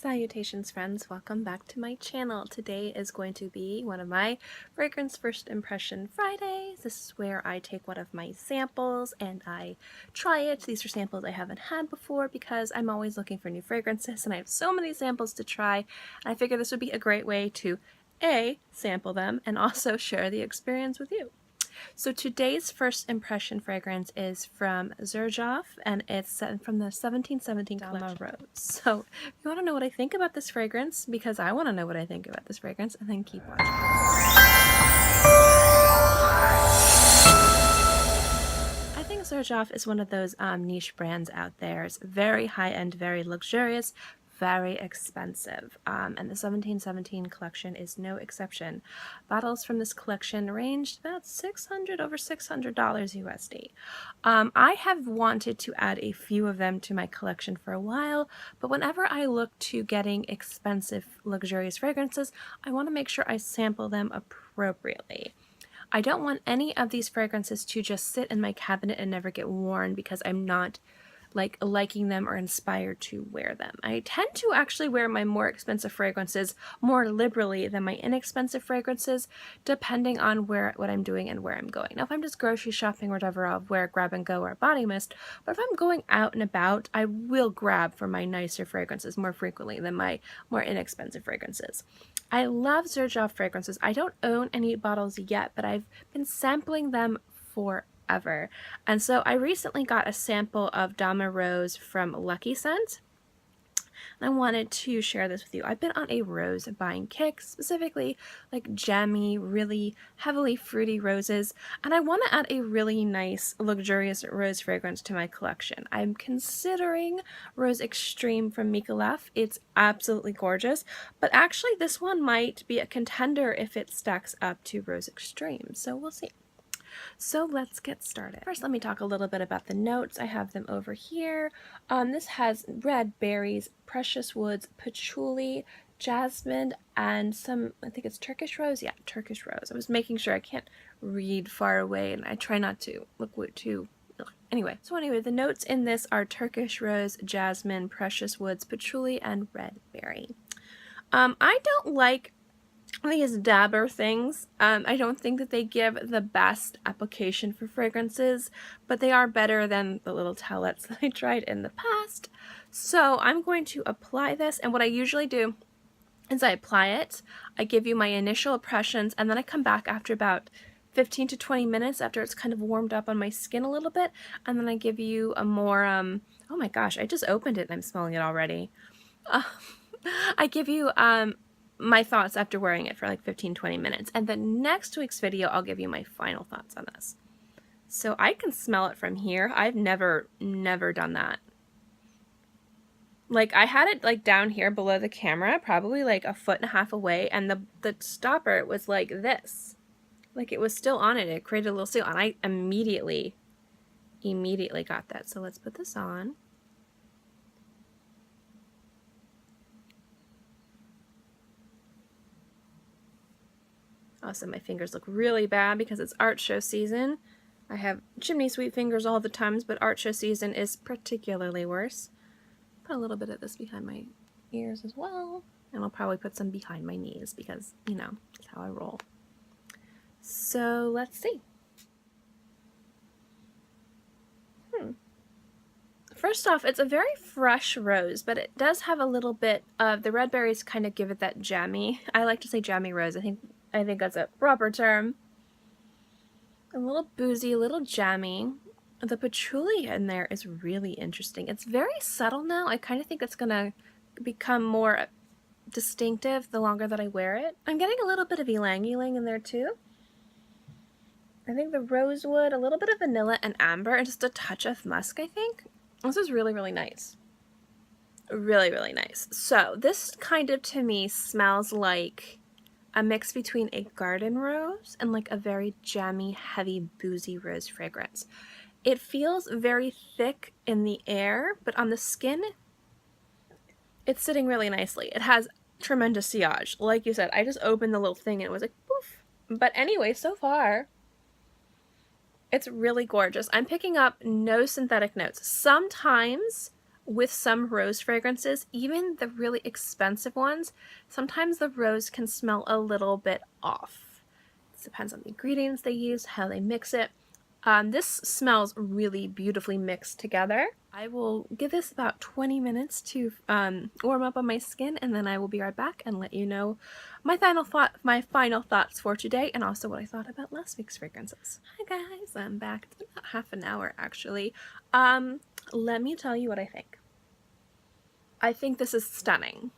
Salutations friends, welcome back to my channel. Today is going to be one of my Fragrance First Impression Fridays. This is where I take one of my samples and I try it. These are samples I haven't had before because I'm always looking for new fragrances and I have so many samples to try. And I figure this would be a great way to A, sample them and also share the experience with you. So today's first impression fragrance is from Xerjoff, and it's from the 1717 collection. Damarose. So if you want to know what I think about this fragrance, because I want to know what I think about this fragrance, and then keep watching. I think Xerjoff is one of those niche brands out there. It's very high-end, very luxurious, very expensive, and the 1717 collection is no exception. Bottles from this collection ranged about over $600 USD. I have wanted to add a few of them to my collection for a while, but whenever I look to getting expensive, luxurious fragrances, I want to make sure I sample them appropriately. I don't want any of these fragrances to just sit in my cabinet and never get worn because I'm not liking them or inspired to wear them. I tend to actually wear my more expensive fragrances more liberally than my inexpensive fragrances, depending on what I'm doing and where I'm going. Now, if I'm just grocery shopping or whatever, I'll wear grab and go or body mist, but if I'm going out and about, I will grab for my nicer fragrances more frequently than my more inexpensive fragrances. I love Xerjoff fragrances. I don't own any bottles yet, but I've been sampling them forever. And so I recently got a sample of Damarose from Lucky Scent, and I wanted to share this with you. I've been on a rose buying kick, specifically like jammy, really heavily fruity roses, and I want to add a really nice, luxurious rose fragrance to my collection. I'm considering Rose Extreme from Micallef. It's absolutely gorgeous, but actually this one might be a contender if it stacks up to Rose Extreme, so we'll see. So let's get started. First, let me talk a little bit about the notes. I have them over here. This has red berries, precious woods, patchouli, jasmine, and some, I think it's Turkish rose? Yeah, Turkish rose. I was making sure I can't read far away, and I try not to look too... Anyway, the notes in this are Turkish rose, jasmine, precious woods, patchouli, and red berry. I don't like these dabber things. I don't think that they give the best application for fragrances, but they are better than the little towelettes that I tried in the past. So I'm going to apply this, and what I usually do is I apply it, I give you my initial impressions, and then I come back after about 15 to 20 minutes after it's kind of warmed up on my skin a little bit, and then I give you a more, oh my gosh, I just opened it and I'm smelling it already. I give you, my thoughts after wearing it for like 15-20 minutes, and then next week's video I'll give you my final thoughts on this. So I can smell it from here. I've never done that. Like, I had it like down here below the camera, probably like a foot and a half away, and the stopper was like this. Like, it was still on it. It created a little seal, and I immediately got that. So let's put this on. Also, my fingers look really bad because it's art show season. I have chimney sweep fingers all the times, but art show season is particularly worse. Put a little bit of this behind my ears as well, and I'll probably put some behind my knees because, you know, that's how I roll. So let's see. First off, it's a very fresh rose, but it does have a little bit of the red berries kind of give it that jammy. I like to say jammy rose. I think that's a proper term. A little boozy, a little jammy. The patchouli in there is really interesting. It's very subtle now. I kind of think it's going to become more distinctive the longer that I wear it. I'm getting a little bit of ylang-ylang in there too. I think the rosewood, a little bit of vanilla and amber, and just a touch of musk, I think. This is really, really nice. Really, really nice. So this kind of, to me, smells like a mix between a garden rose and like a very jammy, heavy, boozy rose fragrance. It feels very thick in the air, but on the skin, it's sitting really nicely. It has tremendous sillage. Like you said, I just opened the little thing and it was like, poof. But anyway, so far, it's really gorgeous. I'm picking up no synthetic notes. Sometimes with some rose fragrances, even the really expensive ones, sometimes the rose can smell a little bit off. It depends on the ingredients they use, how they mix it. This smells really beautifully mixed together. I will give this about 20 minutes to warm up on my skin, and then I will be right back and let you know my final thoughts for today, and also what I thought about last week's fragrances. Hi guys, I'm back. It's been about half an hour actually. Let me tell you what I think. I think this is stunning.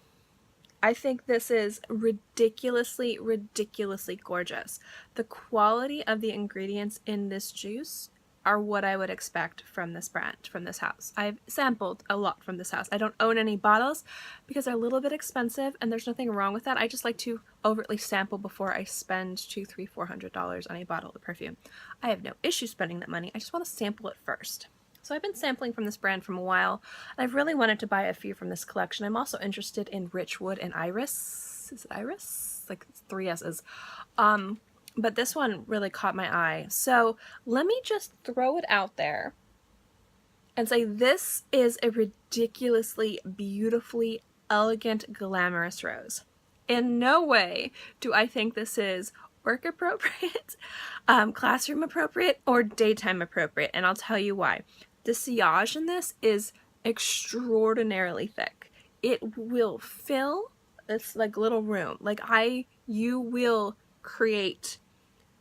I think this is ridiculously, ridiculously gorgeous. The quality of the ingredients in this juice are what I would expect from this brand, from this house. I've sampled a lot from this house. I don't own any bottles because they're a little bit expensive, and there's nothing wrong with that. I just like to overtly sample before I spend $200, $300, $400 on a bottle of perfume. I have no issue spending that money. I just want to sample it first. So I've been sampling from this brand for a while, and I've really wanted to buy a few from this collection. I'm also interested in Richwood and Iris. Is it Iris? Like 3 S's. But this one really caught my eye. So let me just throw it out there and say this is a ridiculously, beautifully, elegant, glamorous rose. In no way do I think this is work appropriate, classroom appropriate, or daytime appropriate, and I'll tell you why. The sillage in this is extraordinarily thick. It will fill this like little room. Like you will create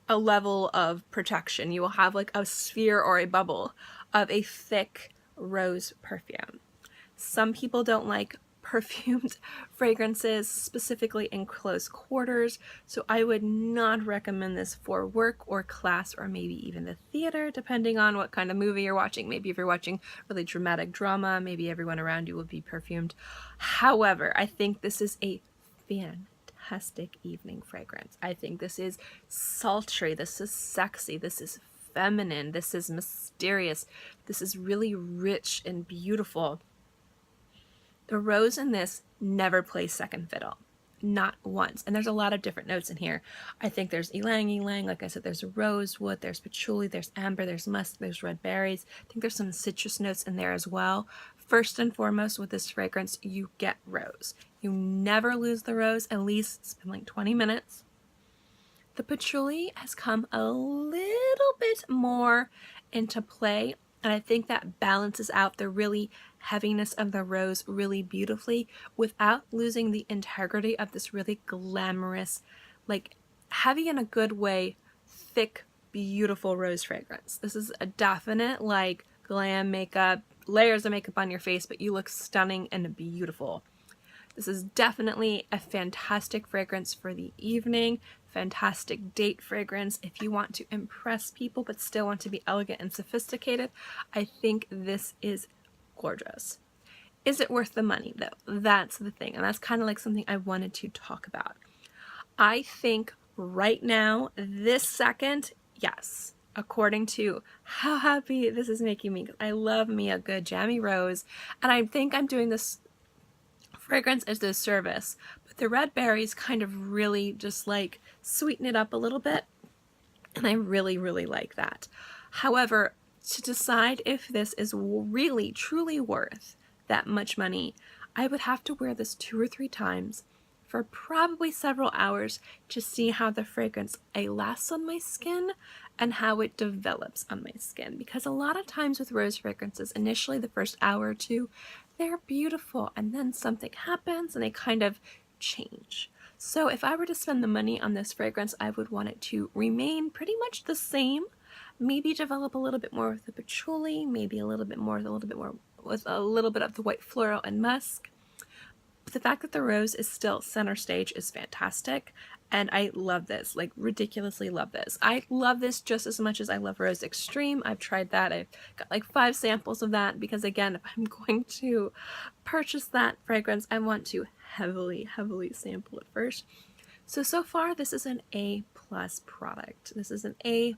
a level of protection. You will have like a sphere or a bubble of a thick rose perfume. Some people don't like perfumed fragrances, specifically in close quarters, so I would not recommend this for work or class or maybe even the theater, depending on what kind of movie you're watching. Maybe if you're watching really dramatic drama, maybe everyone around you will be perfumed. However, I think this is a fantastic evening fragrance. I think this is sultry, this is sexy, this is feminine, this is mysterious, this is really rich and beautiful. The rose in this never plays second fiddle. Not once. And there's a lot of different notes in here. I think there's ylang-ylang. Like I said, there's rosewood, there's patchouli, there's amber, there's musk, there's red berries. I think there's some citrus notes in there as well. First and foremost, with this fragrance, you get rose. You never lose the rose. At least it's been like 20 minutes. The patchouli has come a little bit more into play, and I think that balances out the really heaviness of the rose really beautifully without losing the integrity of this really glamorous, like heavy in a good way, thick, beautiful rose fragrance. This is a definite like glam makeup, layers of makeup on your face, but you look stunning and beautiful. This is definitely a fantastic fragrance for the evening, fantastic date fragrance. If you want to impress people but still want to be elegant and sophisticated, I think this is gorgeous. Is it worth the money though? That's the thing, and that's kind of like something I wanted to talk about. I think right now, this second, yes. According to how happy this is making me, because I love me a good jammy rose, and I think I'm doing this fragrance as a service, but the red berries kind of really just like sweeten it up a little bit, and I really, really like that. However, to decide if this is really, truly worth that much money, I would have to wear this 2 or 3 times for probably several hours to see how the fragrance lasts on my skin and how it develops on my skin. Because a lot of times with rose fragrances, initially the first hour or 2, they're beautiful, and then something happens and they kind of change. So if I were to spend the money on this fragrance, I would want it to remain pretty much the same, maybe develop a little bit more with the patchouli, maybe a little bit more with a little bit of the white floral and musk. But the fact that the rose is still center stage is fantastic, and I love this, like ridiculously love this. I love this just as much as I love Rose Extreme. I've tried that. I've got like 5 samples of that because, again, if I'm going to purchase that fragrance, I want to heavily, heavily sample it first. So far, this is an A+ product. This is an A+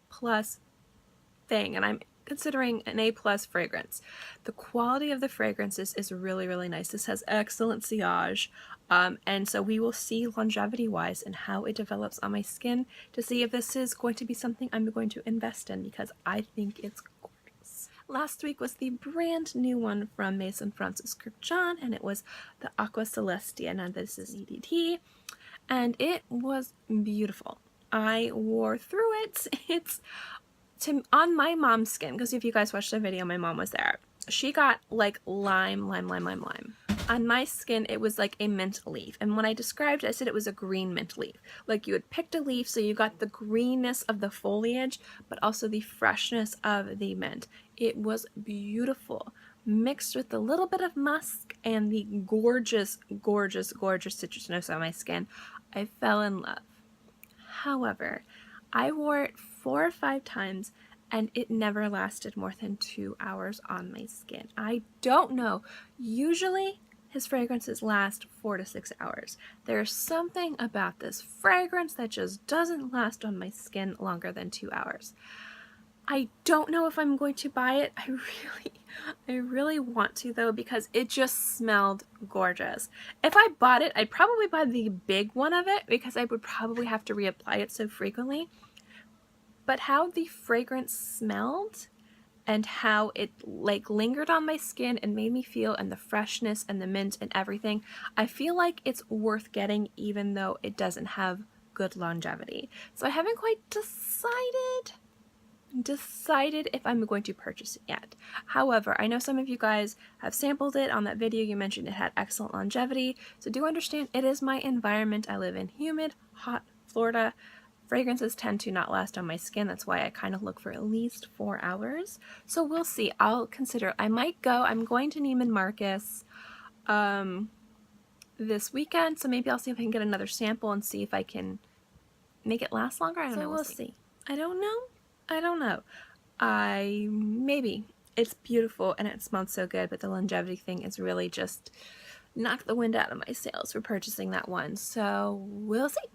thing, and I'm considering an A+ fragrance. The quality of the fragrances is really, really nice. This has excellent sillage, and so we will see longevity-wise and how it develops on my skin to see if this is going to be something I'm going to invest in, because I think it's gorgeous. last week was the brand new one from Maison Francis Kurkdjian, and it was the Aqua Celestia. Now this is EDT, and it was beautiful. I wore through it. It's on my mom's skin, because if you guys watched the video, my mom was there. She got like lime. On my skin, it was like a mint leaf. And when I described it, I said it was a green mint leaf. Like you had picked a leaf, so you got the greenness of the foliage, but also the freshness of the mint. It was beautiful, mixed with a little bit of musk and the gorgeous, gorgeous, gorgeous citrus notes on my skin. I fell in love. However, I wore it 4 or 5 times, and it never lasted more than 2 hours on my skin. I don't know. Usually, his fragrances last 4 to 6 hours. There's something about this fragrance that just doesn't last on my skin longer than 2 hours. I don't know if I'm going to buy it. I really want to though, because it just smelled gorgeous. If I bought it, I'd probably buy the big one of it, because I would probably have to reapply it so frequently. But how the fragrance smelled and how it like lingered on my skin and made me feel, and the freshness and the mint and everything, I feel like it's worth getting even though it doesn't have good longevity. So I haven't quite decided if I'm going to purchase it yet. However, I know some of you guys have sampled it. On that video you mentioned it had excellent longevity, so do understand it is my environment. I live in humid, hot Florida. Fragrances tend to not last on my skin. That's why I kind of look for at least 4 hours. So we'll see. I'll consider it. I might go. I'm going to Neiman Marcus this weekend, so maybe I'll see if I can get another sample and see if I can make it last longer. I don't know. We'll see. I don't know. Maybe. It's beautiful and it smells so good, but the longevity thing is really just knocked the wind out of my sails for purchasing that one. So we'll see.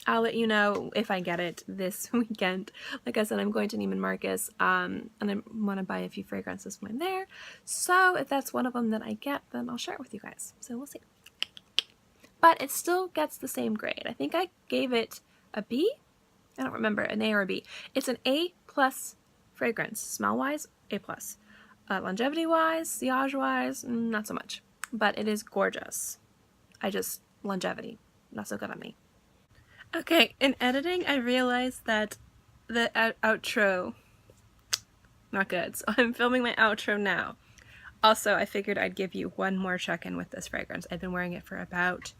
I'll let you know if I get it this weekend. Like I said, I'm going to Neiman Marcus, and I want to buy a few fragrances when I'm there. So if that's one of them that I get, then I'll share it with you guys. So we'll see. But it still gets the same grade. I think I gave it a B. I don't remember, an A or a B. It's an A+ fragrance. Smell-wise, A+. Longevity-wise, sillage-wise, not so much. But it is gorgeous. Longevity, not so good on me. Okay, in editing, I realized that the outro, not good, so I'm filming my outro now. Also, I figured I'd give you one more check-in with this fragrance. I've been wearing it for about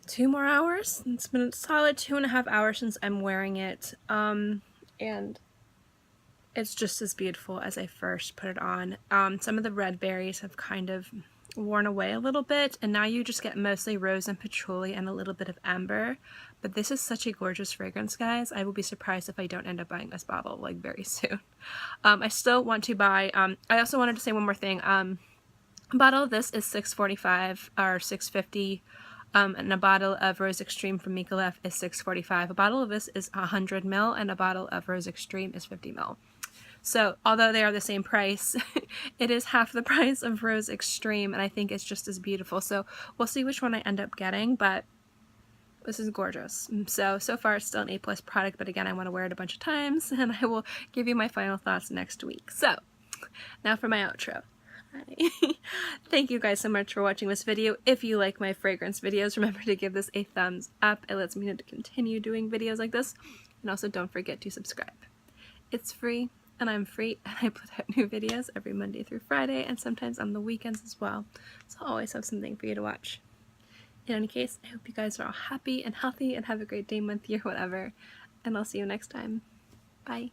2 more hours. It's been a solid 2.5 hours since I'm wearing it, and it's just as beautiful as I first put it on. Some of the red berries have kind of worn away a little bit, and now you just get mostly rose and patchouli and a little bit of amber. But this is such a gorgeous fragrance, guys. I will be surprised if I don't end up buying this bottle like very soon. I still want to buy, I also wanted to say one more thing. A bottle of this is $6.45 or $6.50, and a bottle of Rose Extreme from Micallef is $6.45. A bottle of this is 100 ml, and a bottle of Rose Extreme is 50 ml. So, although they are the same price, it is half the price of Rose Extreme, and I think it's just as beautiful. So, we'll see which one I end up getting, but this is gorgeous. So far it's still an A+ product, but again, I want to wear it a bunch of times, and I will give you my final thoughts next week. So, now for my outro. Thank you guys so much for watching this video. If you like my fragrance videos, remember to give this a thumbs up. It lets me know to continue doing videos like this, and also don't forget to subscribe. It's free. And I'm free, and I put out new videos every Monday through Friday, and sometimes on the weekends as well. So I'll always have something for you to watch. In any case, I hope you guys are all happy and healthy and have a great day, month, year, whatever. And I'll see you next time. Bye.